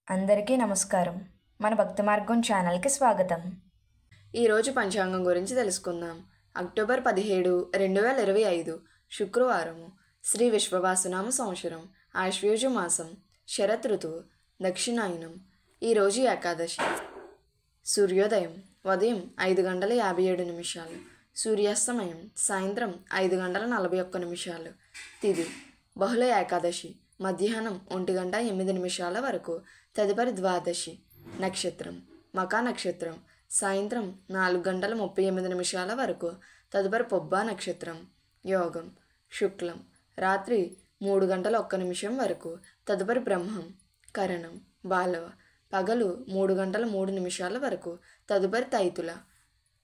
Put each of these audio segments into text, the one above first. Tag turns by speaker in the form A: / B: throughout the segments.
A: అందరికీ నమస్కారం. మన భక్తి మార్గం ఛానల్కి స్వాగతం.
B: ఈరోజు పంచాంగం గురించి తెలుసుకుందాం. అక్టోబర్ 17, 2025 శుక్రవారము. శ్రీ విశ్వవాసునామ సంవత్సరం, ఆశ్వయుజ మాసం, శరత్ ఋతువు, దక్షిణాయనం. ఈరోజు ఏకాదశి. సూర్యోదయం ఉదయం 5:57, సూర్యాస్తమయం సాయంత్రం 5:41. తిథి బహుళ ఏకాదశి మధ్యాహ్నం 1:08 వరకు, తదుపరి ద్వాదశి. నక్షత్రం మకా నక్షత్రం సాయంత్రం 4:38 వరకు, తదుపరి పొబ్బా నక్షత్రం. యోగం శుక్లం రాత్రి 3:01 వరకు, తదుపరి బ్రహ్మం. కరణం బాలవ పగలు 3:03 వరకు, తదుపరి తైతుల.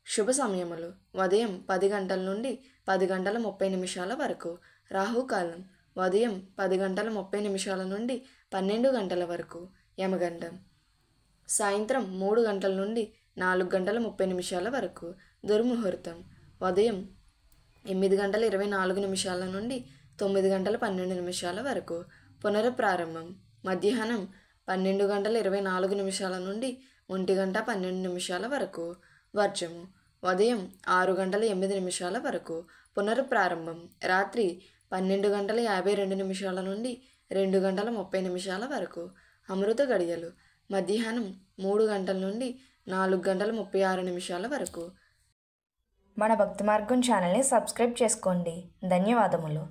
B: శుభ సమయములు ఉదయం 10 గంటల నుండి 10:30 వరకు, రాహుకాలం ఉదయం 10:30 నుండి 12 గంటల వరకు, యమగండం సాయంత్రం 3 గంటల నుండి 4:30 వరకు, దుర్ముహూర్తం ఉదయం 8:24 నుండి 9:12 వరకు, పునఃప్రారంభం మధ్యాహ్నం 12:24 నుండి 1:12 వరకు, వర్జము ఉదయం 6:08 వరకు, పునఃప్రారంభం రాత్రి 12:52 నుండి 2:30 వరకు, అమృత గడియలు మధ్యాహ్నం 3 గంటల నుండి 4:36 వరకు.
A: మన భక్తి మార్గం ఛానల్ని సబ్స్క్రైబ్ చేసుకోండి. ధన్యవాదములు.